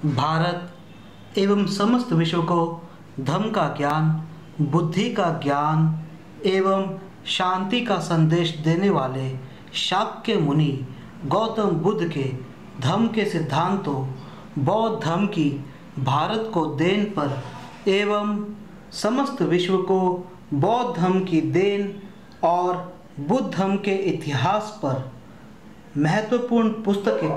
भारत एवं समस्त विश्व को धम्म का ज्ञान, बुद्धि का ज्ञान एवं शांति का संदेश देने वाले शाक्य मुनि गौतम बुद्ध के धम्म के सिद्धांतों, बौद्ध धर्म की भारत को देन पर एवं समस्त विश्व को बौद्ध धर्म की देन और बुद्ध धर्म के इतिहास पर महत्वपूर्ण पुस्तकें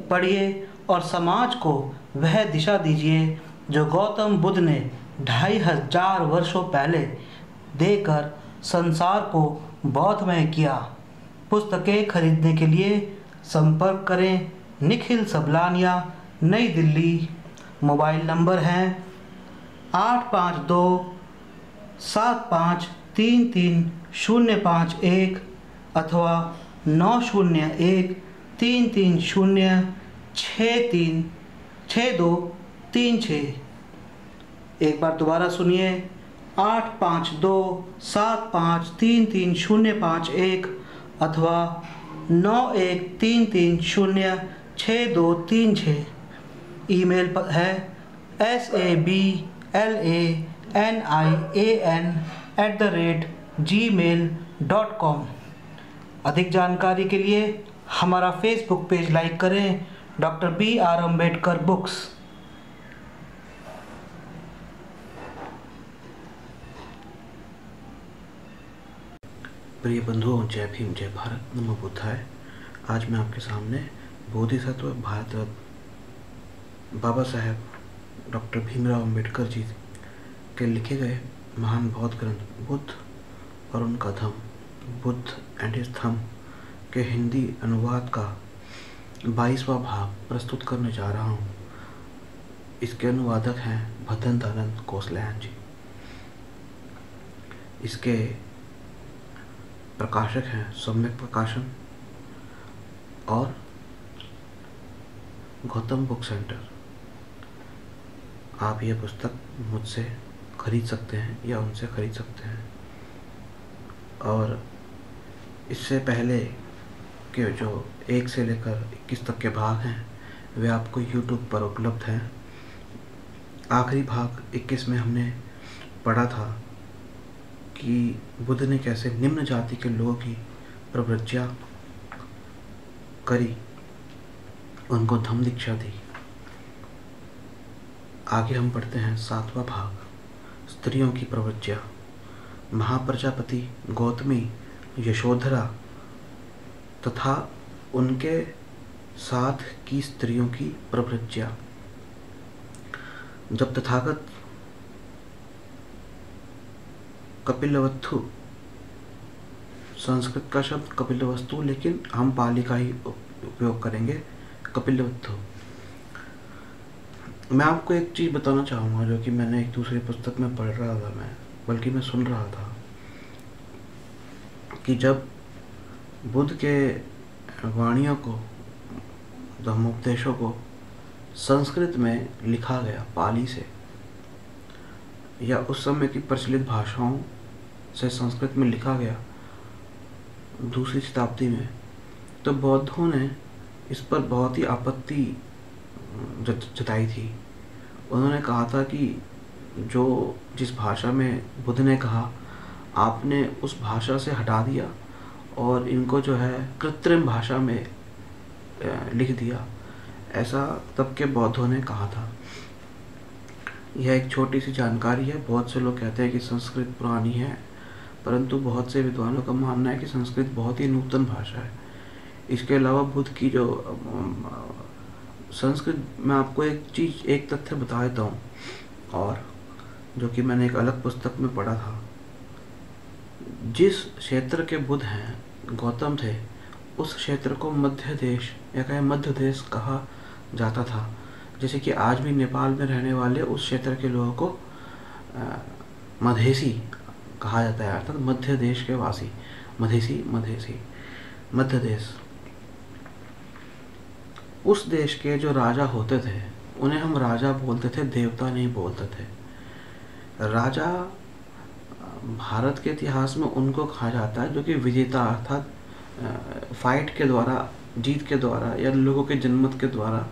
पढ़िए और समाज को वह दिशा दीजिए जो गौतम बुद्ध ने 2500 वर्षों पहले देकर संसार को बौद्धमय किया। पुस्तकें खरीदने के लिए संपर्क करें निखिल सबलानिया, नई दिल्ली। मोबाइल नंबर हैं 852-7533-051 अथवा 901-330-6236। एक बार दोबारा सुनिए 852-7533-051 अथवा 9133-06236। ईमेल पर है sablanian@gmail.com। अधिक जानकारी के लिए हमारा फेसबुक पेज लाइक करें, डॉक्टर B.R. अम्बेडकर बुक्स। प्रिय बंधुओं, जय भीम, जय भारत, नमो बुद्धाय। आज मैं आपके सामने बोधिसत्व भारत रत्न बाबा साहेब डॉक्टर भीमराव अम्बेडकर जी के लिखे गए महान बौद्ध ग्रंथ बुद्ध और उनका धम्म, बुद्ध एंड हिज धम्म के हिंदी अनुवाद का 22वां भाग प्रस्तुत करने जा रहा हूँ। इसके अनुवादक हैं भद्रनंद कोसलैन जी। इसके प्रकाशक हैं सम्यक प्रकाशन और गौतम बुक सेंटर। आप यह पुस्तक मुझसे खरीद सकते हैं या उनसे खरीद सकते हैं। और इससे पहले के जो 1 से लेकर 21 तक के भाग हैं वे आपको YouTube पर उपलब्ध हैं। आखिरी भाग 21 में हमने पढ़ा था कि बुद्ध ने कैसे निम्न जाति के लोगों की प्रवृत्तियाँ करी, उनको धम्म दीक्षा दी। आगे हम पढ़ते हैं 7वां भाग, स्त्रियों की प्रवृत्तियाँ। महाप्रजापति गौतमी, यशोधरा तथा उनके साथ की स्त्रियों की प्रवृत्तियाँ। जब तथागत कपिलवस्तु, संस्कृत का शब्द कपिलवस्तु, लेकिन हम पाली का ही उपयोग करेंगे, कपिलवस्तु। मैं आपको एक चीज़ बताना चाहूँगा जो कि मैंने एक दूसरी पुस्तक में पढ़ रहा था, बल्कि मैं सुन रहा था कि जब बुद्ध के वाणियों को, धम्मोपदेशों को संस्कृत में लिखा गया पाली से, या उस समय की प्रचलित भाषाओं से संस्कृत में लिखा गया 2री शताब्दी में, तो बौद्धों ने इस पर बहुत ही आपत्ति जताई थी। उन्होंने कहा था कि जिस भाषा में बुद्ध ने कहा, आपने उस भाषा से हटा दिया और इनको जो है कृत्रिम भाषा में लिख दिया। ऐसा तब के बौद्धों ने कहा था। यह एक छोटी सी जानकारी है। बहुत से लोग कहते हैं कि संस्कृत पुरानी है, परंतु बहुत से विद्वानों का मानना है कि संस्कृत बहुत ही नूतन भाषा है। इसके अलावा बुद्ध की जो संस्कृत, मैं आपको एक तथ्य बता देता हूँ, और जो कि मैंने एक अलग पुस्तक में पढ़ा था। जिस क्षेत्र के बुद्ध हैं, गौतम थे, उस क्षेत्र को मध्य देश या कहें मध्य देश कहा जाता था। जैसे कि आज भी नेपाल में रहने वाले उस क्षेत्र के लोगों को मधेसी कहा जाता है, अर्थात मध्य देश के वासी, मधेसी मध्य देश। उस देश के जो राजा होते थे उन्हें हम राजा बोलते थे, देवता नहीं बोलते थे। राजा भारत के इतिहास में उनको कहा जाता है जो कि विजेता, अर्थात फाइट के द्वारा, जीत के द्वारा या लोगों के जनमत के द्वारा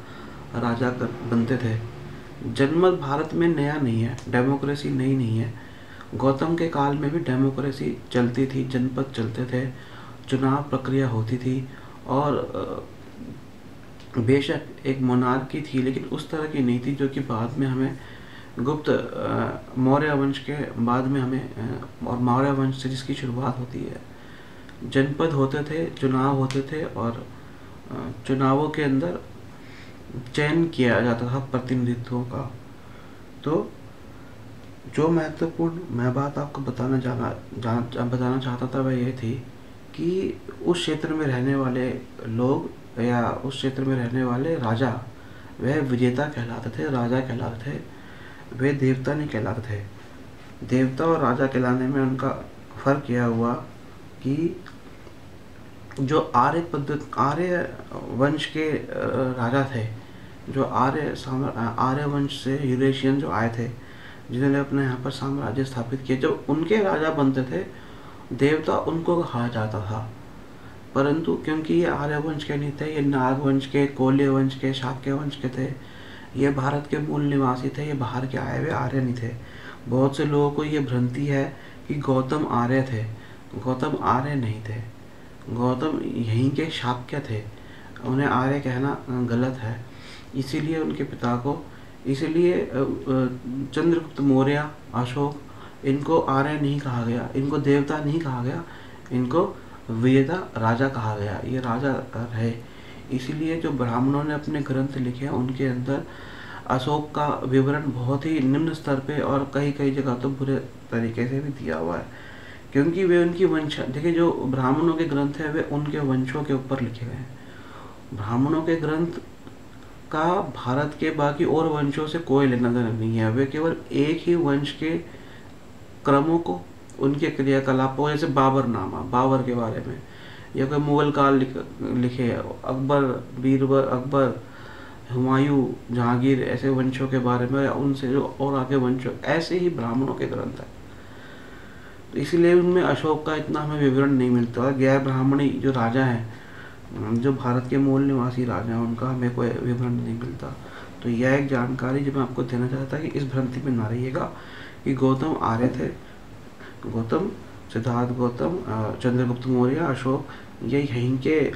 राजा बनते थे। जनमत भारत में नया नहीं है, डेमोक्रेसी नई नहीं है। गौतम के काल में भी डेमोक्रेसी चलती थी, जनपद चलते थे, चुनाव प्रक्रिया होती थी और बेशक एक मोनार्की थी, लेकिन उस तरह की नहीं थी जो कि बाद में हमें गुप्त मौर्य वंश के बाद में हमें और मौर्य वंश से जिसकी शुरुआत होती है। जनपद होते थे, चुनाव होते थे और चुनावों के अंदर चयन किया जाता था प्रतिनिधित्वों का। तो जो महत्वपूर्ण मैं बात आपको बताना चाहता था वह ये थी कि उस क्षेत्र में रहने वाले लोग या उस क्षेत्र में रहने वाले राजा वह विजेता कहलाते थे, राजा कहलाते थे, वे देवता नहीं कहलाते थे। देवता और राजा कहलाने में उनका फर्क यह हुआ कि जो आर्य वंश के राजा थे, जो आर्य वंश से यूरेशियन जो आए थे, जिन्होंने अपने यहाँ पर साम्राज्य स्थापित किए, जब उनके राजा बनते थे देवता उनको कहा जाता था। परंतु क्योंकि ये आर्य वंश के नहीं थे, ये नाग वंश के, कोल्य वंश के, शाक्य वंश के थे, ये भारत के मूल निवासी थे, ये बाहर के आए हुए आर्य नहीं थे। बहुत से लोगों को ये भ्रांति है कि गौतम आर्य थे। गौतम आर्य नहीं थे, गौतम यहीं के शाक्य थे। उन्हें आर्य कहना गलत है। इसीलिए उनके पिता को, इसीलिए चंद्रगुप्त मौर्य, अशोक, इनको आर्य नहीं कहा गया, इनको देवता नहीं कहा गया, इनको विजेता राजा कहा गया। ये राजा रहे। इसीलिए जो ब्राह्मणों ने अपने ग्रंथ लिखे हैं उनके अंदर अशोक का विवरण बहुत ही निम्न स्तर पे और कई कई जगह तो बुरे तरीके से भी दिया हुआ है, क्योंकि वे उनकी वंश, देखिए जो ब्राह्मणों के ग्रंथ है वे उनके वंशों के ऊपर लिखे गए हैं। ब्राह्मणों के ग्रंथ का भारत के बाकी और वंशों से कोई लेना देना नहीं है। वे केवल एक ही वंश के क्रमों को, उनके क्रियाकलापों, जैसे बाबर नामा, बाबर के बारे में, या कोई मुगल काल लिखे, अकबर, बीरबल, अकबर, हुमायूं, जहांगीर, ऐसे वंशों के बारे में, या उनसे जो और आगे वंशों, ऐसे ही ब्राह्मणों के ग्रंथ है। तो इसीलिए उनमें अशोक का इतना हमें विवरण नहीं मिलता है। गैर ब्राह्मणी जो राजा हैं, जो भारत के मूल निवासी राजा हैं, उनका हमें कोई विवरण नहीं मिलता। तो यह एक जानकारी जो मैं आपको देना चाहता कि इस भ्रांति में ना रहिएगा कि गौतम आर्य थे। गौतम, सिद्धार्थ गौतम, चंद्रगुप्त मौर्य, अशोक, ये यहीं के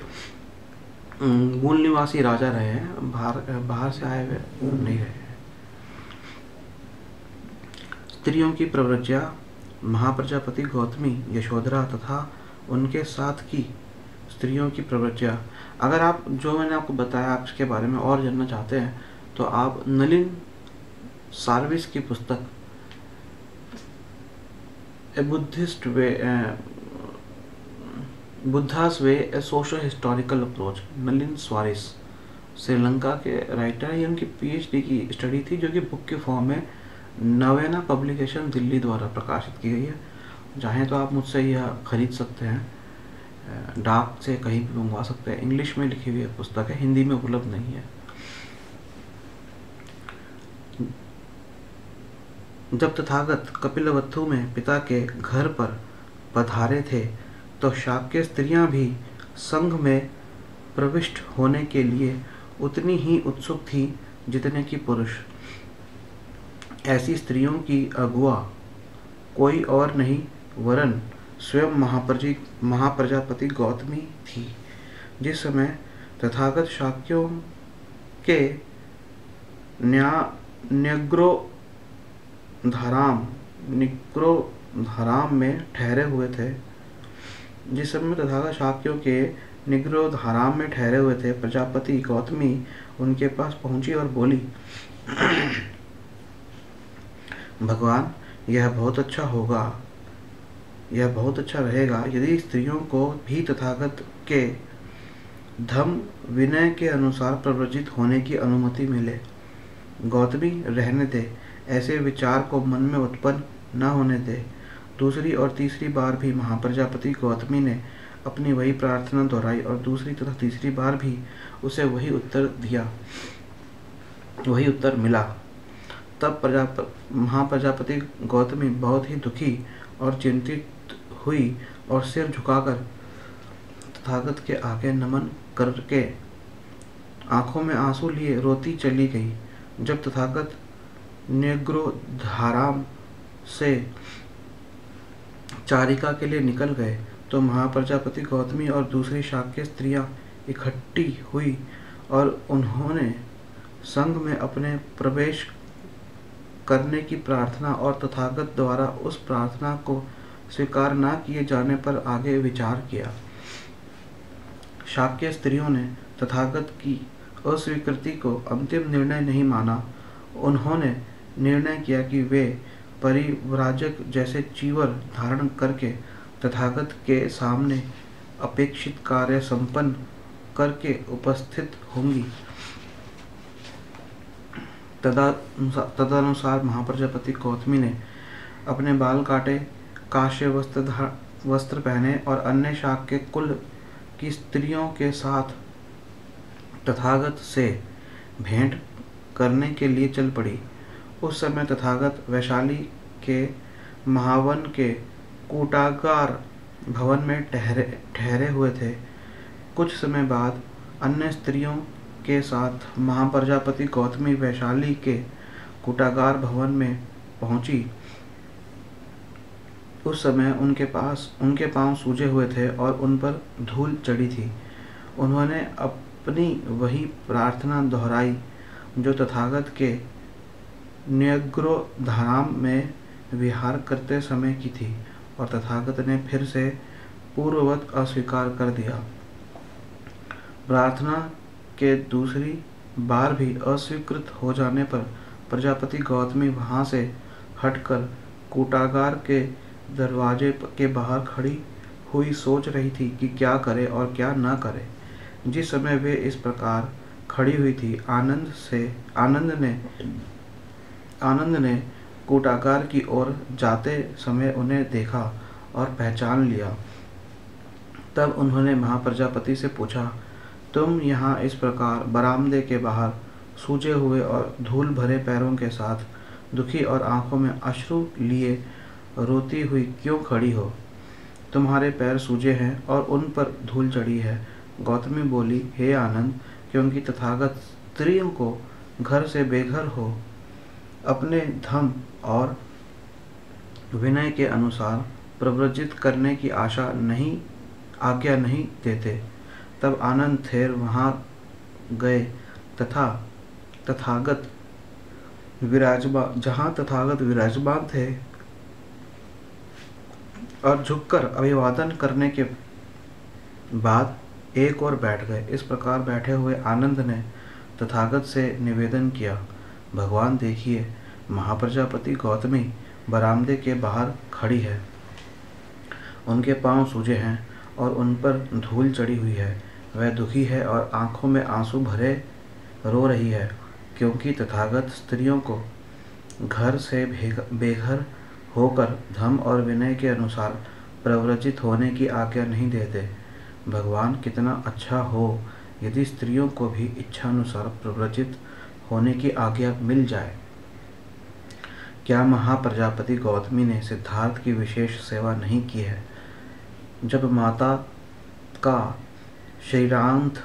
मूल निवासी राजा रहे हैं, बाहर से आए हुए नहीं रहे हैं। स्त्रियों की प्रव्रज्या, महाप्रजापति गौतमी, यशोधरा तथा उनके साथ की स्त्रियों की प्रव्रज्या। अगर आप जो मैंने आपको बताया आप इसके बारे में और जानना चाहते हैं तो आप नलिन सार्विस की पुस्तक Buddhist way, Buddha's way, a social historical approach, Nalin Swaris Sri Lanka के राइटर है। ये उनकी PhD की स्टडी थी जो कि बुक के फॉर्म में नवेना पब्लिकेशन दिल्ली द्वारा प्रकाशित की गई है। चाहें तो आप मुझसे यह खरीद सकते हैं, डाक से कहीं भी मंगवा सकते हैं। इंग्लिश में लिखी हुई पुस्तक है, हिंदी में उपलब्ध नहीं है। जब तथागत कपिलवस्तु में पिता के घर पर पधारे थे तो शाक्य स्त्रियां भी संघ में प्रविष्ट होने के लिए उतनी ही उत्सुक थी जितने कि पुरुष। ऐसी स्त्रियों की अगुआ कोई और नहीं वरन स्वयं महाप्रजापति गौतमी थी। जिस समय तथागत शाक्यों के निग्रोधाराम में ठहरे हुए थे, जिस समय तथागत शाक्यों के निग्रोधाराम में ठहरे हुए थे, प्रजापति गौतमी उनके पास पहुंची और बोली, भगवान, यह बहुत अच्छा रहेगा यदि स्त्रियों को भी तथागत के धम्म विनय के अनुसार प्रव्रजित होने की अनुमति मिले। गौतमी, रहने दे, ऐसे विचार को मन में उत्पन्न न होने दे। दूसरी और तीसरी बार भी महाप्रजापति गौतमी ने अपनी वही प्रार्थना दोहराई और दूसरी तथा तीसरी बार भी उसे वही उत्तर मिला। तब महाप्रजापति गौतमी बहुत ही दुखी और चिंतित हुई और सिर झुकाकर तथागत के आगे नमन करके आंखों में आंसू लिए रोती चली गई। जब तथागत न्यग्रोधाराम से चारिका के लिए निकल गए तो महाप्रजापति गौतमी और दूसरी शाक्य स्त्रियां इकट्ठी हुई और उन्होंने संघ में अपने प्रवेश करने की प्रार्थना और तथागत द्वारा उस प्रार्थना को स्वीकार न किए जाने पर आगे विचार किया। शाक्य स्त्रियों ने तथागत की अस्वीकृति को अंतिम निर्णय नहीं माना। उन्होंने निर्णय किया कि वे परिव्राजक जैसे चीवर धारण करके तथागत के सामने अपेक्षित कार्य संपन्न करके उपस्थित होंगी। तदनुसार महाप्रजापति गौतमी ने अपने बाल काटे, काश्य वस्त्र पहने और अन्य शाक्य कुल की स्त्रियों के साथ तथागत से भेंट करने के लिए चल पड़ी। उस समय तथागत वैशाली के महावन के कूटागार भवन में ठहरे हुए थे। कुछ समय बाद अन्य स्त्रियों के साथ महाप्रजापति गौतमी वैशाली के कूटागार भवन में पहुंची। उस समय उनके पांव सूजे हुए थे और उन पर धूल चढ़ी थी। उन्होंने अपनी वही प्रार्थना दोहराई जो तथागत के न्यग्रोधाराम में विहार करते समय की थी और तथागत ने फिर से पूर्ववत अस्वीकार कर दिया। प्रार्थना के दूसरी बार भी अस्वीकृत हो जाने पर प्रजापति गौतमी वहां से हटकर कूटागार के दरवाजे के बाहर खड़ी हुई सोच रही थी कि क्या करे और क्या न करे। जिस समय वे इस प्रकार खड़ी हुई थी, आनंद ने कूटागार की ओर जाते समय उन्हें देखा और पहचान लिया। तब उन्होंने महाप्रजापति से पूछा, तुम यहाँ इस प्रकार बरामदे के बाहर सूजे हुए और धूल भरे पैरों के साथ दुखी और आंखों में अश्रु लिए रोती हुई क्यों खड़ी हो? तुम्हारे पैर सूजे हैं और उन पर धूल चढ़ी है। गौतमी बोली, हे आनंद, क्योंकि तथागत स्त्रियों को घर से बेघर हो अपने धर्म और विनय के अनुसार प्रव्रजित करने की आज्ञा नहीं देते। तब आनंद थेर वहां गए तथागत विराजमान थे और झुककर अभिवादन करने के बाद एक और बैठ गए। इस प्रकार बैठे हुए आनंद ने तथागत से निवेदन किया, भगवान देखिए, महाप्रजापति गौतमी बरामदे के बाहर खड़ी है। उनके पांव सूजे हैं और उन पर धूल चढ़ी हुई है। वह दुखी है और आंखों में आंसू भरे रो रही है, क्योंकि तथागत स्त्रियों को घर से बेघर होकर धर्म और विनय के अनुसार प्रव्रजित होने की आज्ञा नहीं देते। भगवान, कितना अच्छा हो यदि स्त्रियों को भी इच्छानुसार प्रव्रजित होने की आज्ञा मिल जाए। क्या महाप्रजापति गौतमी ने सिद्धार्थ की विशेष सेवा नहीं की है? जब माता का शरीरांत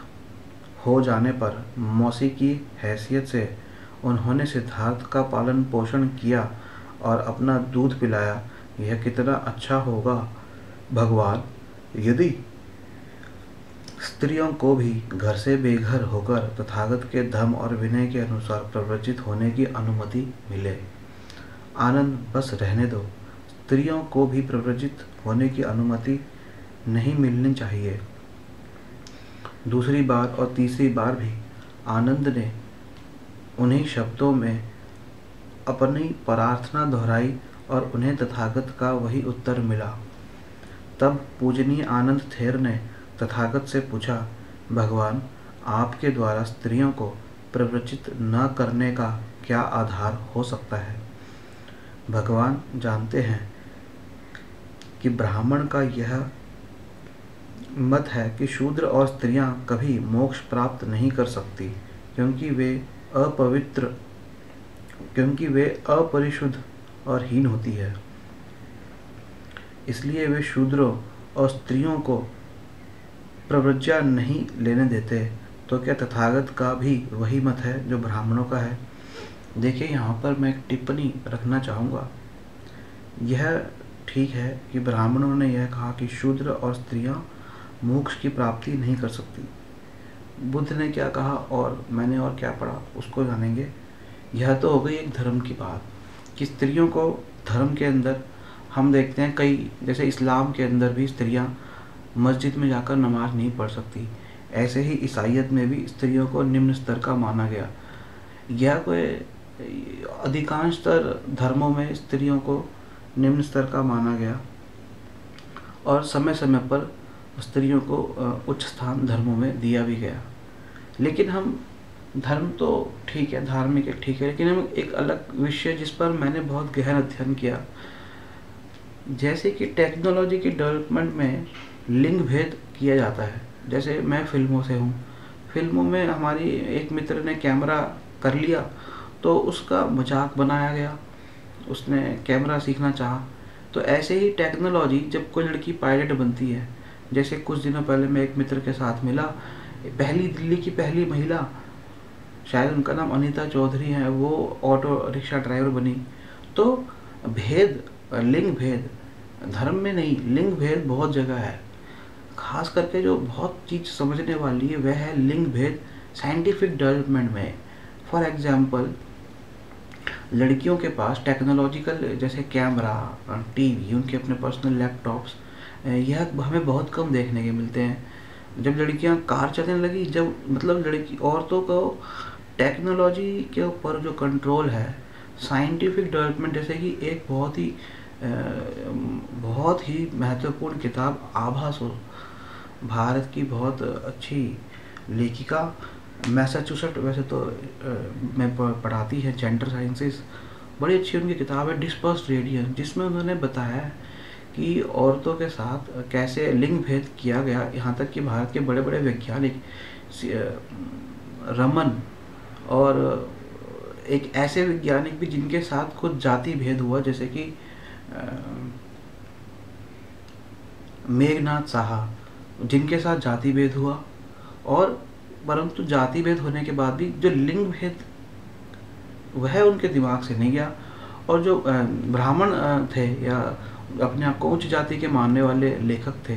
हो जाने पर मौसी की हैसियत से उन्होंने सिद्धार्थ का पालन पोषण किया और अपना दूध पिलाया। यह कितना अच्छा होगा भगवान, यदि स्त्रियों को भी घर से बेघर होकर तथागत के धर्म और विनय के अनुसार प्रव्रजित होने की अनुमति मिले। आनंद, बस रहने दो, स्त्रियों को भी प्रव्रजित होने की अनुमति नहीं मिलनी चाहिए। दूसरी बार और तीसरी बार भी आनंद ने उन्हीं शब्दों में अपनी प्रार्थना दोहराई और उन्हें तथागत का वही उत्तर मिला। तब पूजनीय आनंद थेर ने तथागत से पूछा, भगवान, आपके द्वारा स्त्रियों को प्रव्रजित न करने का क्या आधार हो सकता है? भगवान जानते हैं कि ब्राह्मण का यह मत है कि शूद्र और स्त्रियां कभी मोक्ष प्राप्त नहीं कर सकती, क्योंकि वे अपरिशुद्ध और हीन होती है। इसलिए वे शूद्रों और स्त्रियों को प्रव्रज्या नहीं लेने देते। तो क्या तथागत का भी वही मत है जो ब्राह्मणों का है? देखिए, यहाँ पर मैं एक टिप्पणी रखना चाहूँगा। यह ठीक है कि ब्राह्मणों ने यह कहा कि शूद्र और स्त्रियाँ मोक्ष की प्राप्ति नहीं कर सकती। बुद्ध ने क्या कहा और मैंने और क्या पढ़ा उसको जानेंगे। यह तो हो गई एक धर्म की बात कि स्त्रियों को धर्म के अंदर हम देखते हैं कई, जैसे इस्लाम के अंदर भी स्त्रियां मस्जिद में जाकर नमाज नहीं पढ़ सकती, ऐसे ही ईसाइयत में भी स्त्रियों को निम्न स्तर का माना गया। यह कोई अधिकांशतर धर्मों में स्त्रियों को निम्न स्तर का माना गया और समय समय पर स्त्रियों को उच्च स्थान धर्मों में दिया भी गया। लेकिन हम धर्म तो ठीक है, धार्मिक है, ठीक है, लेकिन हम एक अलग विषय जिस पर मैंने बहुत गहन अध्ययन किया, जैसे कि टेक्नोलॉजी की डेवलपमेंट में लिंग भेद किया जाता है। जैसे मैं फिल्मों से हूँ, फिल्मों में हमारी एक मित्र ने कैमरा कर लिया तो उसका मजाक बनाया गया, उसने कैमरा सीखना चाहा। तो ऐसे ही टेक्नोलॉजी, जब कोई लड़की पायलट बनती है, जैसे कुछ दिनों पहले मैं एक मित्र के साथ मिला, दिल्ली की पहली महिला, शायद उनका नाम अनीता चौधरी है, वो ऑटो रिक्शा ड्राइवर बनी। तो भेद, लिंग भेद धर्म में नहीं, लिंग भेद बहुत जगह है। खास करके जो बहुत चीज़ समझने वाली है वह है लिंग भेद साइंटिफिक डेवलपमेंट में। फॉर एग्जांपल, लड़कियों के पास टेक्नोलॉजिकल जैसे कैमरा, टीवी, उनके अपने पर्सनल लैपटॉप्स, यह हमें बहुत कम देखने के मिलते हैं। जब लड़कियां कार चलने लगी, जब मतलब लड़की औरतों को टेक्नोलॉजी के ऊपर जो कंट्रोल है, साइंटिफिक डेवलपमेंट, जैसे कि एक बहुत ही महत्वपूर्ण किताब आभासुर, भारत की बहुत अच्छी लेखिका, मैसाचुसेट्स वैसे तो मैं पढ़ाती है जेंडर साइंसेस, बड़ी अच्छी उनकी किताब है डिस्पर्स्ड रेडियन, जिसमें उन्होंने बताया कि औरतों के साथ कैसे लिंग भेद किया गया। यहाँ तक कि भारत के बड़े बड़े वैज्ञानिक रमन और एक ऐसे वैज्ञानिक भी जिनके साथ खुद जाति भेद हुआ, जैसे कि मेघनाथ साहा, जिनके साथ जाति भेद हुआ, और परंतु जाति भेद होने के बाद भी जो लिंग भेद वह उनके दिमाग से नहीं गया। और जो ब्राह्मण थे या अपने आप को उच्च जाति के मानने वाले लेखक थे,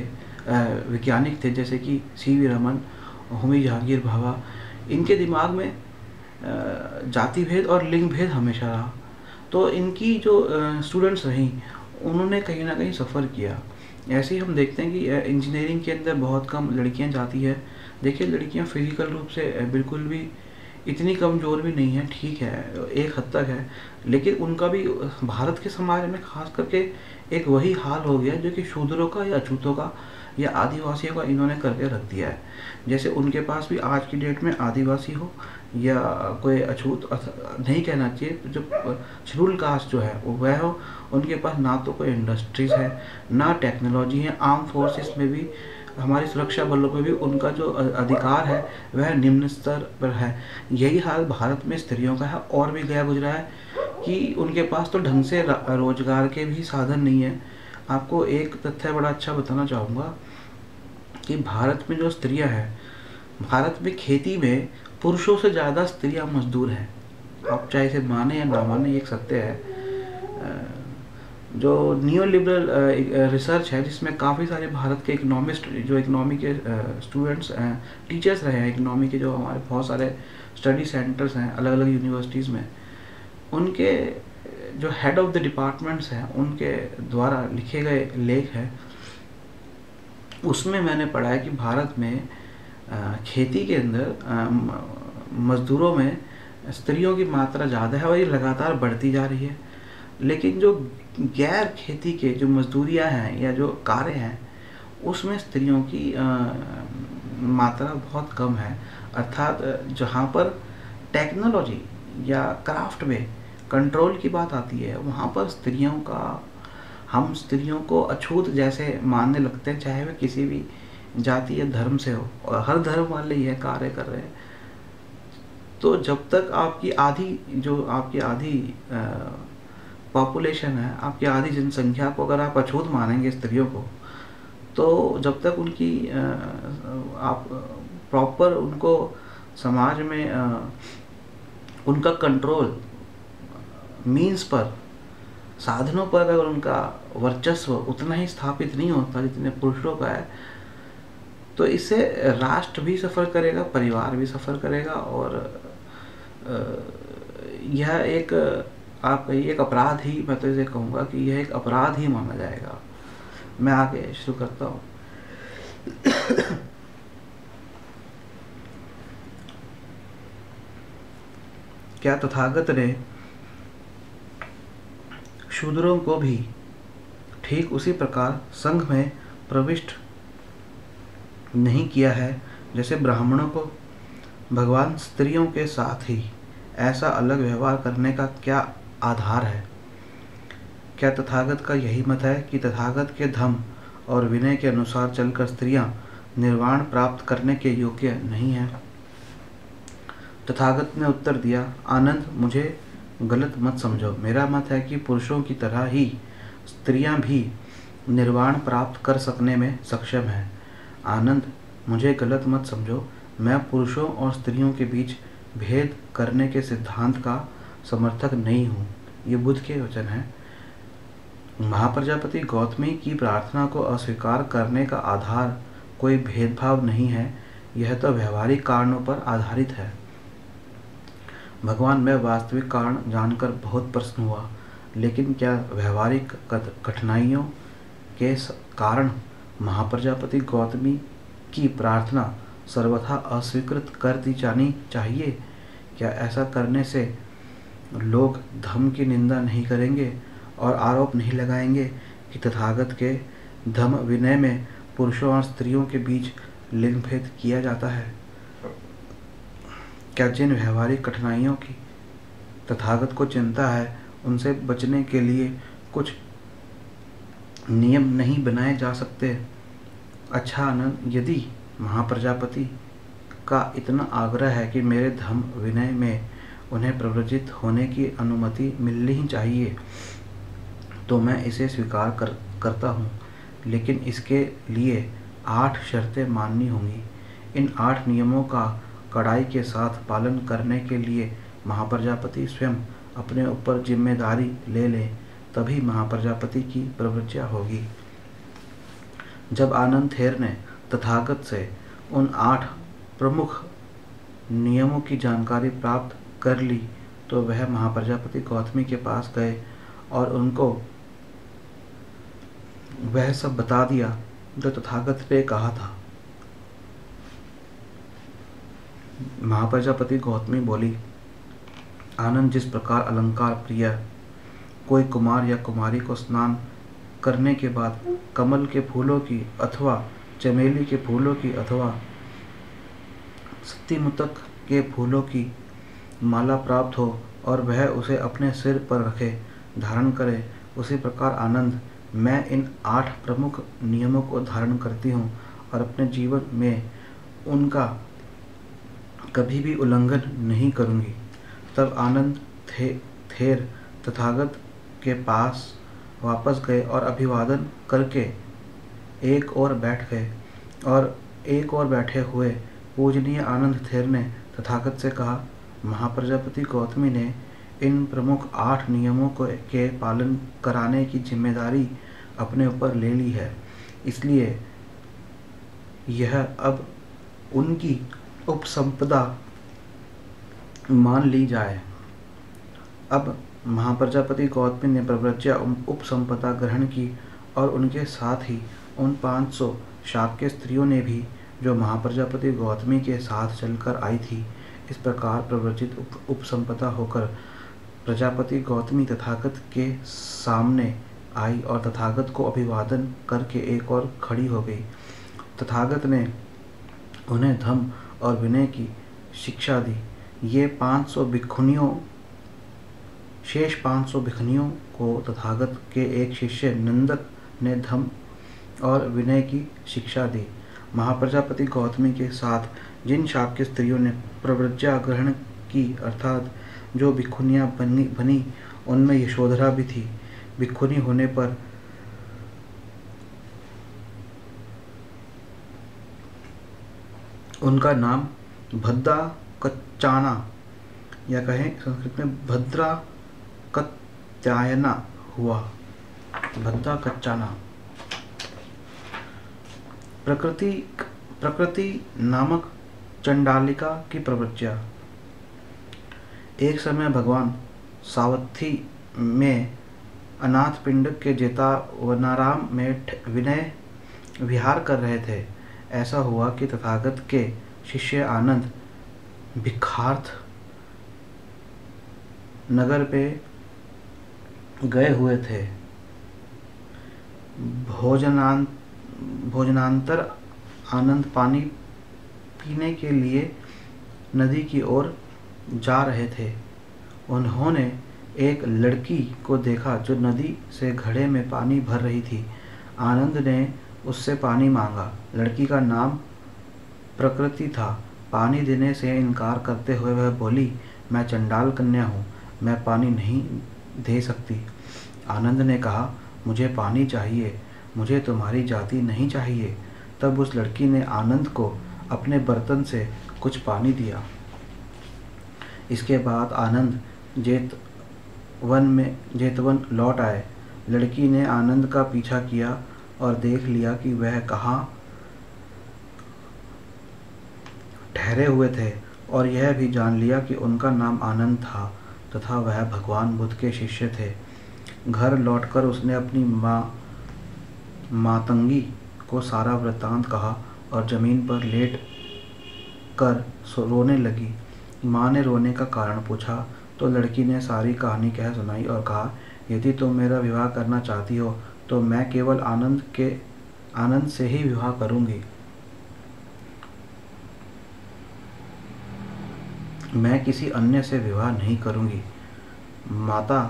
वैज्ञानिक थे, जैसे कि सीवी रमन, होमी जहांगीर भाभा, इनके दिमाग में जाति भेद और लिंग भेद हमेशा रहा। तो इनकी जो स्टूडेंट्स रहीं, उन्होंने कहीं ना कहीं सफ़र किया। ऐसे ही हम देखते हैं कि इंजीनियरिंग के अंदर बहुत कम लड़कियां जाती है। देखिए, लड़कियां फिजिकल रूप से बिल्कुल भी इतनी कमज़ोर भी नहीं है, ठीक है, एक हद तक है, लेकिन उनका भी भारत के समाज में खास करके एक वही हाल हो गया जो कि शूद्रों का या अछूतों का या आदिवासियों का इन्होंने करके रख दिया है। जैसे उनके पास भी आज की डेट में आदिवासी हो या कोई अछूत नहीं कहना चाहिए, जो शेड्यूल कास्ट जो है वह हो, उनके पास ना तो कोई इंडस्ट्रीज़ है, ना टेक्नोलॉजी है। आर्म फोर्सेस में भी, हमारी सुरक्षा बलों में भी उनका जो अधिकार है वह निम्न स्तर पर है। यही हाल भारत में स्त्रियों का है, और भी गया गुजरा है कि उनके पास तो ढंग से रोजगार के भी साधन नहीं है। आपको एक तथ्य बड़ा अच्छा बताना चाहूँगा कि भारत में जो स्त्रियां हैं, भारत में खेती में पुरुषों से ज़्यादा स्त्रियां मजदूर हैं। आप चाहे इसे माने या ना माने, ये एक सत्य है। जो नियो लिबरल रिसर्च है, जिसमें काफ़ी सारे भारत के इकोनॉमिस्ट, जो इकोनॉमी के स्टूडेंट्स टीचर्स रहे हैं, इकोनॉमी के जो हमारे बहुत सारे स्टडी सेंटर्स हैं अलग अलग यूनिवर्सिटीज़ में, उनके जो हेड ऑफ द डिपार्टमेंट्स हैं, उनके द्वारा लिखे गए लेख हैं, उसमें मैंने पढ़ा है कि भारत में खेती के अंदर मज़दूरों में स्त्रियों की मात्रा ज़्यादा है और ये लगातार बढ़ती जा रही है। लेकिन जो गैर खेती के जो मजदूरियां हैं या जो कार्य हैं, उसमें स्त्रियों की मात्रा बहुत कम है। अर्थात जहाँ पर टेक्नोलॉजी या क्राफ्ट में कंट्रोल की बात आती है, वहाँ पर स्त्रियों का, हम स्त्रियों को अछूत जैसे मानने लगते हैं, चाहे वह किसी भी जाति या धर्म से हो, और हर धर्म वाले यह कार्य कर रहे हैं। तो जब तक आपकी आधी पॉपुलेशन है, आपकी आधी जनसंख्या को अगर आप अछूत मानेंगे स्त्रियों को, तो जब तक उनकी आप प्रॉपर उनको समाज में उनका कंट्रोल मीन्स पर, साधनों पर अगर उनका वर्चस्व उतना ही स्थापित नहीं होता जितने पुरुषों का है, तो इससे राष्ट्र भी सफ़र करेगा, परिवार भी सफ़र करेगा, और यह एक, आप कहिए एक अपराध ही, मैं तो इसे कहूँगा कि यह एक अपराध ही माना जाएगा। मैं आगे शुरू करता हूँ। क्या तथागत ने शूद्रों को भी ठीक उसी प्रकार संघ में प्रविष्ट नहीं किया है जैसे ब्राह्मणों को? भगवान स्त्रियों के साथ ही ऐसा अलग व्यवहार करने का क्या आधार है? क्या तथागत का यही मत है कि तथागत के धम और विनय के अनुसार चलकर स्त्रियां निर्वाण प्राप्त करने के योग्य नहीं हैं? तथागत ने उत्तर दिया, आनंद, मुझे गलत मत समझो। मेरा मत है कि पुरुषों की तरह ही स्त्रियां भी निर्वाण प्राप्त कर सकने में सक्षम हैं। आनंद, मुझे गलत मत समझो। मैं पुरुषों और स्त्रियों के बीच भेद करने के सिद्धांत का समर्थक नहीं हूँ। ये बुद्ध के वचन हैं। महाप्रजापति गौतमी की प्रार्थना को अस्वीकार करने का आधार कोई भेदभाव नहीं है, यह तो व्यवहारिक कारणों पर आधारित है। भगवान, मैं वास्तविक कारण जानकर बहुत प्रसन्न हुआ, लेकिन क्या व्यवहारिक कठिनाइयों के कारण महाप्रजापति गौतमी की प्रार्थना सर्वथा अस्वीकृत कर दी जानी चाहिए? क्या ऐसा करने से लोग धम्म की निंदा नहीं करेंगे और आरोप नहीं लगाएंगे कि तथागत के धम्म विनय में पुरुषों और स्त्रियों के बीच लिंग भेद किया जाता है? क्या जिन व्यवहारिक कठिनाइयों की तथागत को चिंता है, उनसे बचने के लिए कुछ नियम नहीं बनाए जा सकते? अच्छा आनंद, यदि महाप्रजापति का इतना आग्रह है कि मेरे धम्म विनय में उन्हें प्रव्रजित होने की अनुमति मिलनी ही चाहिए, तो मैं इसे स्वीकार करता हूँ, लेकिन इसके लिए 8 शर्तें माननी होंगी। इन 8 नियमों का कड़ाई के साथ पालन करने के लिए महाप्रजापति स्वयं अपने ऊपर जिम्मेदारी ले लें, तभी महाप्रजापति की प्रवृत्तियाँ होगी। जब आनंद थेर ने तथागत से उन 8 प्रमुख नियमों की जानकारी प्राप्त कर ली, तो वह महाप्रजापति गौतमी के पास गए और उनको वह सब बता दिया जो तथागत ने कहा था। महाप्रजापति गौतमी बोली, आनंद, जिस प्रकार अलंकार प्रिय कोई कुमार या कुमारी को स्नान करने के बाद कमल के फूलों की अथवा चमेली के फूलों की अथवा सत्तीमुतक के फूलों की माला प्राप्त हो और वह उसे अपने सिर पर रखे धारण करे, उसी प्रकार आनंद, मैं इन 8 प्रमुख नियमों को धारण करती हूँ और अपने जीवन में उनका कभी भी उल्लंघन नहीं करूँगी। तब आनंद थेर तथागत के पास वापस गए और अभिवादन करके एक और बैठ गए, और एक और बैठे हुए पूजनीय आनंद थेर ने तथागत से कहा, महाप्रजापति गौतमी ने इन प्रमुख 8 नियमों के पालन कराने की जिम्मेदारी अपने ऊपर ले ली है, इसलिए यह अब उनकी उपसंपदा मान ली जाए। अब महाप्रजापति गौतमी ने प्रव्रज्या उपसंपदा ग्रहण की और उनके साथ ही उन 500 शाक्य स्त्रियों ने भी, जो महाप्रजापति गौतमी के साथ चलकर आई थी। इस प्रकार प्रव्रजित उपसंपदा होकर प्रजापति गौतमी तथागत के सामने आई और तथागत को अभिवादन करके एक और खड़ी हो गई। तथागत ने उन्हें धम्म और विनय की शिक्षा दी। ये 500 भिक्षुणियों, शेष 500 भिक्षुणियों को तथागत के एक शिष्य नंदक ने धम्म और विनय की शिक्षा दी। महाप्रजापति गौतमी के साथ जिन शाक्य स्त्रियों ने प्रव्रज्या ग्रहण की, अर्थात जो भिक्षुणियाँ बनी, उनमें यशोधरा भी थी। भिक्षुणी होने पर उनका नाम भद्दा कच्चाना या कहें संस्कृत में भद्रा कत्यायना हुआ। भद्रा कच्चाना। प्रकृति नामक चंडालिका की प्रवृत्तियाँ। एक समय भगवान सावथी में अनाथ पिंडक के जेतावनाराम में विनय विहार कर रहे थे। ऐसा हुआ कि तथागत के शिष्य आनंद भिक्षार्थ नगर पे गए हुए थे। भोजनांतर आनंद पानी पीने के लिए नदी की ओर जा रहे थे। उन्होंने एक लड़की को देखा जो नदी से घड़े में पानी भर रही थी। आनंद ने उससे पानी मांगा। लड़की का नाम प्रकृति था। पानी देने से इनकार करते हुए वह बोली, मैं चंडाल कन्या हूँ, मैं पानी नहीं दे सकती। आनंद ने कहा, मुझे पानी चाहिए, मुझे तुम्हारी जाति नहीं चाहिए। तब उस लड़की ने आनंद को अपने बर्तन से कुछ पानी दिया। इसके बाद आनंद जेतवन लौट आए। लड़की ने आनंद का पीछा किया और देख लिया कि वह कहाँ ठहरे हुए थे, और यह भी जान लिया कि उनका नाम आनंद था तथा वह भगवान बुद्ध के शिष्य थे। घर लौटकर उसने अपनी मातंगी को सारा वृत्तांत कहा और जमीन पर लेट कर रोने लगी। माँ ने रोने का कारण पूछा तो लड़की ने सारी कहानी कह सुनाई और कहा, यदि तुम मेरा विवाह करना चाहती हो तो मैं केवल आनंद से ही विवाह करूंगी। मैं किसी अन्य से विवाह नहीं करूंगी। माता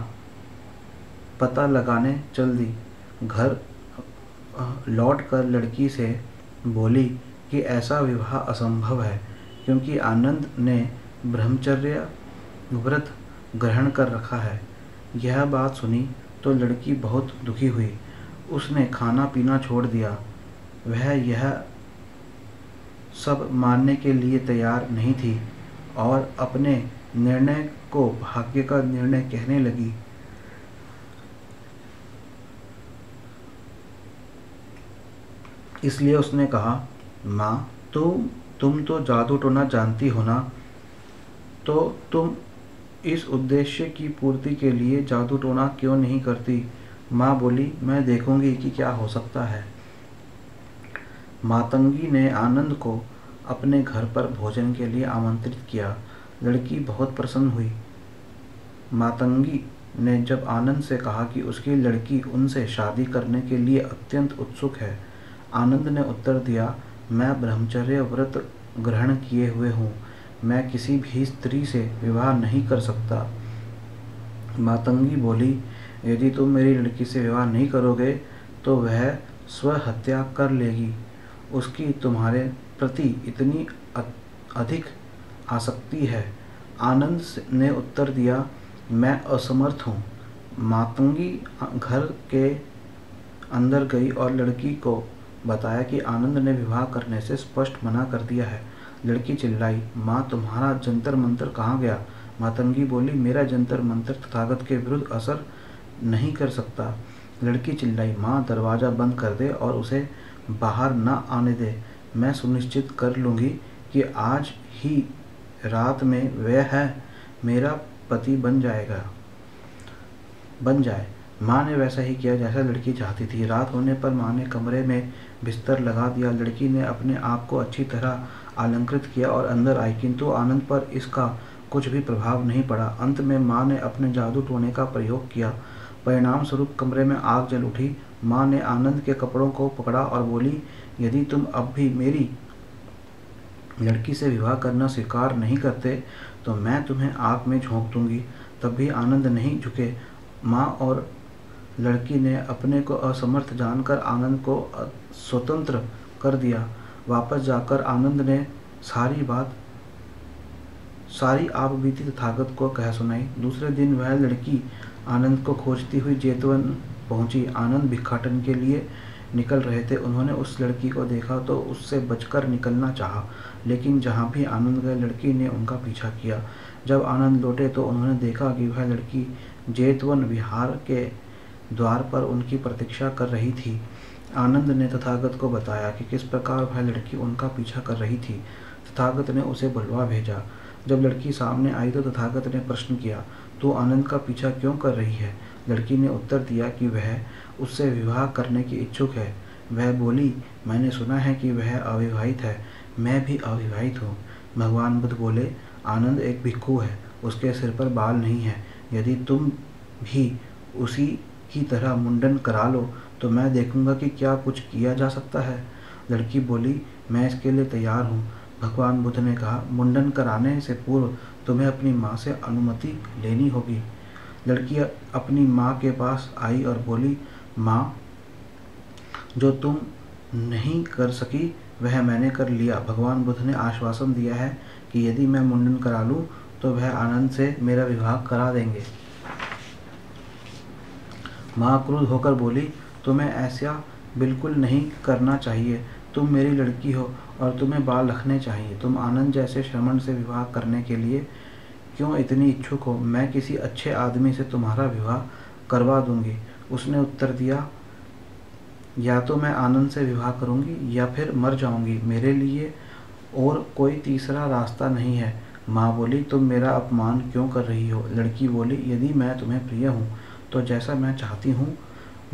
पता लगाने चल दी। घर लौटकर लड़की से बोली कि ऐसा विवाह असंभव है, क्योंकि आनंद ने ब्रह्मचर्य व्रत ग्रहण कर रखा है। यह बात सुनी तो लड़की बहुत दुखी हुई। उसने खाना पीना छोड़ दिया। वह यह सब मानने के लिए तैयार नहीं थी और अपने निर्णय को भाग्य का निर्णय कहने लगी। इसलिए उसने कहा, माँ, तुम तो जादू टोना जानती हो ना, तो तुम इस उद्देश्य की पूर्ति के लिए जादू टोना क्यों नहीं करती? माँ बोली, मैं देखूंगी कि क्या हो सकता है। मातंगी ने आनंद को अपने घर पर भोजन के लिए आमंत्रित किया। लड़की बहुत प्रसन्न हुई। मातंगी ने जब आनंद से कहा कि उसकी लड़की उनसे शादी करने के लिए अत्यंत उत्सुक है, आनंद ने उत्तर दिया, मैं ब्रह्मचर्य व्रत ग्रहण किए हुए हूँ, मैं किसी भी स्त्री से विवाह नहीं कर सकता। मातंगी बोली, यदि तुम मेरी लड़की से विवाह नहीं करोगे तो वह स्वहत्या कर लेगी। उसकी तुम्हारे प्रति इतनी अधिक आसक्ति है। आनंद ने उत्तर दिया, मैं असमर्थ हूँ। मातंगी घर के अंदर गई और लड़की को बताया कि आनंद ने विवाह करने से स्पष्ट मना कर दिया है। लड़की चिल्लाई, माँ, तुम्हारा जंतर मंतर कहाँ गया? मातंगी बोली, मेरा जंतर मंतर तथागत के विरुद्ध असर नहीं कर सकता। लड़की चिल्लाई, माँ, दरवाज़ा बंद कर दे और उसे बाहर न आने दे। मैं सुनिश्चित कर लूँगी कि आज ही रात में वह मेरा पति बन जाए। माँ ने वैसा ही किया जैसा लड़की चाहती थी। रात होने पर माँ ने कमरे में बिस्तर लगा दिया। लड़की ने अपने आप को अच्छी तरह अलंकृत किया और अंदर आई, किंतु आनंद पर इसका कुछ भी प्रभाव नहीं पड़ा। अंत में माँ ने अपने जादू टोने का प्रयोग किया। परिणाम स्वरूप कमरे में आग जल उठी। माँ ने आनंद के कपड़ों को पकड़ा और बोली, यदि तुम अब भी मेरी लड़की से विवाह करना स्वीकार नहीं करते तो मैं तुम्हें आग में झोंक दूंगी। तब भी आनंद नहीं झुके। माँ और लड़की ने अपने को असमर्थ जानकर आनंद को स्वतंत्र कर दिया। वापस जाकर आनंद ने सारी आप बीती तथागत को कह सुनाई। दूसरे दिन वह लड़की आनंद को खोजती हुई जेतवन पहुंची। आनंद भिक्षाटन के लिए निकल रहे थे। उन्होंने उस लड़की को देखा तो उससे बचकर निकलना चाहा, लेकिन जहाँ भी आनंद गए लड़की ने उनका पीछा किया। जब आनंद लौटे तो उन्होंने देखा कि वह लड़की जेतवन विहार के द्वार पर उनकी प्रतीक्षा कर रही थी। आनंद ने तथागत को बताया कि किस प्रकार वह लड़की उनका पीछा कर रही थी। तथागत ने उसे बुलवा भेजा। जब लड़की सामने आई तो तथागत ने प्रश्न किया, तू आनंद का पीछा क्यों कर रही है? लड़की ने उत्तर दिया कि वह उससे विवाह करने की इच्छुक है। वह बोली, मैंने सुना है कि वह अविवाहित है, मैं भी अविवाहित हूँ। भगवान बुद्ध बोले, आनंद एक भिक्षु है, उसके सिर पर बाल नहीं है। यदि तुम भी उसी की तरह मुंडन करा लो तो मैं देखूंगा कि क्या कुछ किया जा सकता है। लड़की बोली, मैं इसके लिए तैयार हूँ। भगवान बुद्ध ने कहा, मुंडन कराने से पूर्व तुम्हें अपनी माँ से अनुमति लेनी होगी। लड़की अपनी माँ के पास आई और बोली, माँ, जो तुम नहीं कर सकी वह मैंने कर लिया। भगवान बुद्ध ने आश्वासन दिया है कि यदि मैं मुंडन करा लूँ तो वह आनंद से मेरा विवाह करा देंगे। माँ क्रुद्ध होकर बोली, तुम्हें ऐसा बिल्कुल नहीं करना चाहिए। तुम मेरी लड़की हो और तुम्हें बाल रखने चाहिए। तुम आनंद जैसे श्रमण से विवाह करने के लिए क्यों इतनी इच्छुक हो? मैं किसी अच्छे आदमी से तुम्हारा विवाह करवा दूंगी। उसने उत्तर दिया, या तो मैं आनंद से विवाह करूंगी या फिर मर जाऊंगी। मेरे लिए और कोई तीसरा रास्ता नहीं है। माँ बोली, तुम मेरा अपमान क्यों कर रही हो? लड़की बोली, यदि मैं तुम्हें प्रिय हूँ तो जैसा मैं चाहती हूँ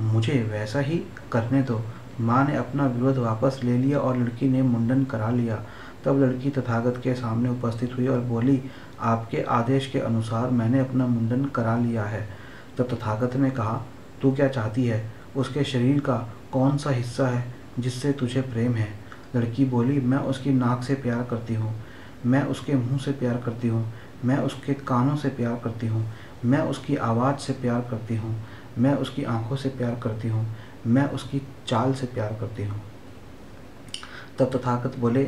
मुझे वैसा ही करने दो। माँ ने अपना विरोध वापस ले लिया और लड़की ने मुंडन करा लिया। तब लड़की तथागत के सामने उपस्थित हुई और बोली, आपके आदेश के अनुसार मैंने अपना मुंडन करा लिया है। तब तथागत ने कहा, तू क्या चाहती है? उसके शरीर का कौन सा हिस्सा है जिससे तुझे प्रेम है? लड़की बोली, मैं उसकी नाक से प्यार करती हूँ, मैं उसके मुंह से प्यार करती हूँ, मैं उसके कानों से प्यार करती हूँ, मैं उसकी आवाज़ से प्यार करती हूँ, मैं उसकी आंखों से प्यार करती हूँ, मैं उसकी चाल से प्यार करती हूँ। तब तथागत बोले,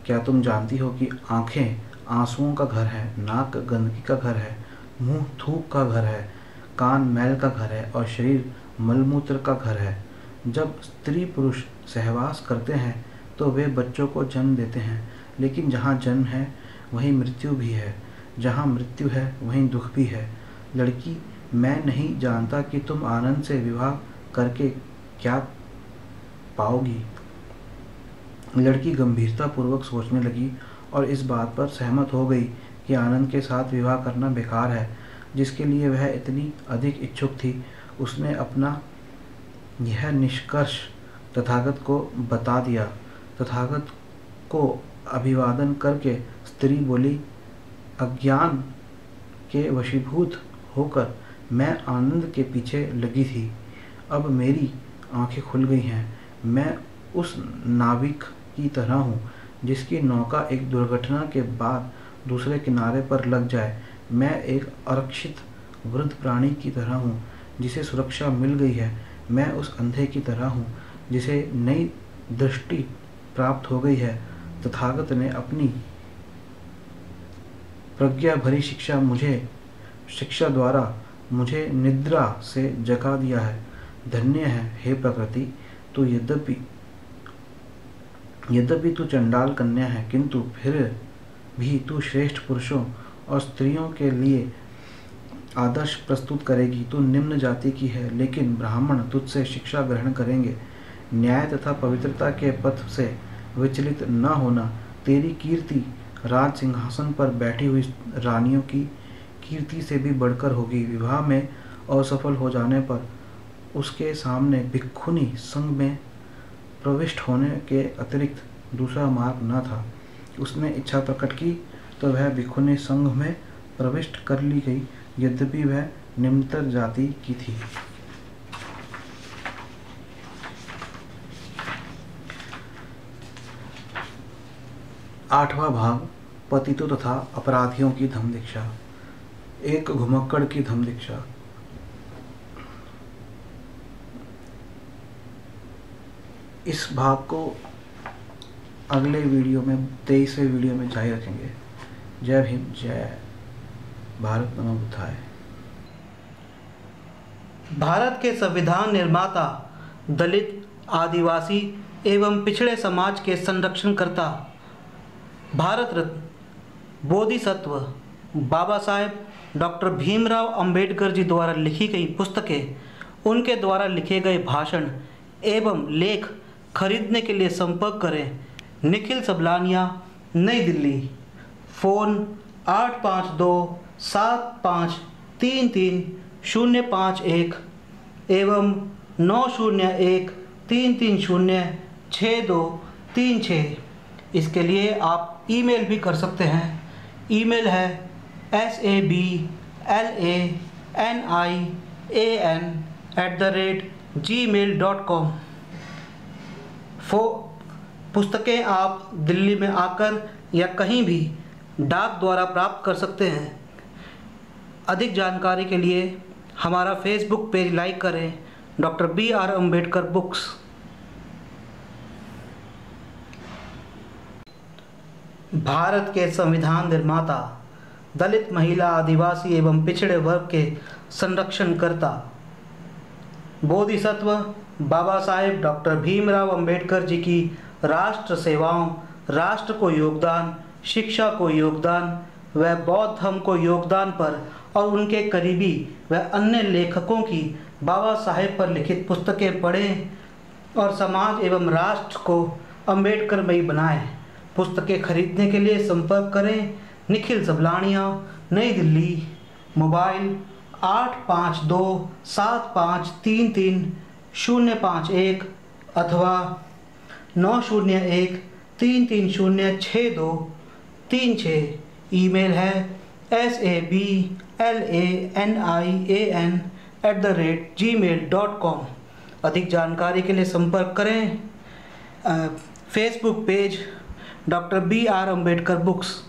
क्या तुम जानती हो कि आंखें आंसुओं का घर है, नाक गंदगी का घर है, मुंह थूक का घर है, कान मैल का घर है और शरीर मलमूत्र का घर है। जब स्त्री पुरुष सहवास करते हैं तो वे बच्चों को जन्म देते हैं, लेकिन जहाँ जन्म है वहीं मृत्यु भी है, जहाँ मृत्यु है वहीं दुख भी है। लड़की, मैं नहीं जानता कि तुम आनंद से विवाह करके क्या पाओगी। लड़की गंभीरता पूर्वक सोचने लगी और इस बात पर सहमत हो गई कि आनंद के साथ विवाह करना बेकार है, जिसके लिए वह इतनी अधिक इच्छुक थी। उसने अपना यह निष्कर्ष तथागत को बता दिया। तथागत को अभिवादन करके स्त्री बोली, अज्ञान के वशीभूत होकर मैं आनंद के पीछे लगी थी। अब मेरी आंखें खुल गई हैं। मैं उस नाविक की तरह हूँ जिसकी नौका एक दुर्घटना के बाद दूसरे किनारे पर लग जाए। मैं एक आरक्षित वृद्ध प्राणी की तरह हूँ जिसे सुरक्षा मिल गई है। मैं उस अंधे की तरह हूँ जिसे नई दृष्टि प्राप्त हो गई है। तथागत ने अपनी प्रज्ञा भरी शिक्षा द्वारा मुझे निद्रा से जगा दिया है। धन्य है हे प्रकृति, तू यद्यपि तू चंडाल कन्या है, किंतु फिर भी तू श्रेष्ठ पुरुषों और स्त्रियों के लिए आदर्श प्रस्तुत करेगी। तू निम्न जाति की है, लेकिन ब्राह्मण तुझसे शिक्षा ग्रहण करेंगे। न्याय तथा पवित्रता के पथ से विचलित न होना। तेरी कीर्ति राज सिंहासन पर बैठी हुई रानियों की कीर्ति से भी बढ़कर होगी। विवाह में असफल हो जाने पर उसके सामने भिक्षुनी संघ में प्रविष्ट होने के अतिरिक्त दूसरा मार्ग न था। उसने इच्छा प्रकट की तो वह भिक्षुनी संघ में प्रविष्ट कर ली गई, यद्यपि वह निम्नतर जाति की थी। आठवां भाग, पतितों तथा अपराधियों की धम्म दीक्षा। एक घुमक्कड़ की धम्म दीक्षा। इस भाग को अगले वीडियो में 23वें वीडियो में जारी रखेंगे। जय भीम, जय भारत, नमो बुद्धाय। भारत के संविधान निर्माता दलित आदिवासी एवं पिछड़े समाज के संरक्षणकर्ता, भारत रत्न बोधिसत्व बाबा साहेब डॉक्टर भीमराव अंबेडकर जी द्वारा लिखी गई पुस्तकें, उनके द्वारा लिखे गए भाषण एवं लेख खरीदने के लिए संपर्क करें। निखिल सबलानिया, नई दिल्ली। फ़ोन 852-7533-051 एवं 901-330-6236। इसके लिए आप ईमेल भी कर सकते हैं। ईमेल है sablanan@gmail.com। पुस्तकें आप दिल्ली में आकर या कहीं भी डाक द्वारा प्राप्त कर सकते हैं। अधिक जानकारी के लिए हमारा फेसबुक पेज लाइक करें, doctor BR Ambedkar books. Bharat के संविधान निर्माता, दलित, महिला, आदिवासी एवं पिछड़े वर्ग के संरक्षणकर्ता, बोधिसत्व बाबा साहेब डॉक्टर भीमराव अंबेडकर जी की राष्ट्र सेवाओं, राष्ट्र को योगदान, शिक्षा को योगदान व बौद्ध धर्म को योगदान पर और उनके करीबी व अन्य लेखकों की बाबा साहेब पर लिखित पुस्तकें पढ़ें और समाज एवं राष्ट्र को अम्बेडकरमयी बनाएं। पुस्तकें खरीदने के लिए संपर्क करें निखिल सबलानिया, नई दिल्ली। मोबाइल 852-7533-051 अथवा 901-330-6236। ईमेल है sablanan@gmail.com। अधिक जानकारी के लिए संपर्क करें Facebook page doctor BR Ambedkar books.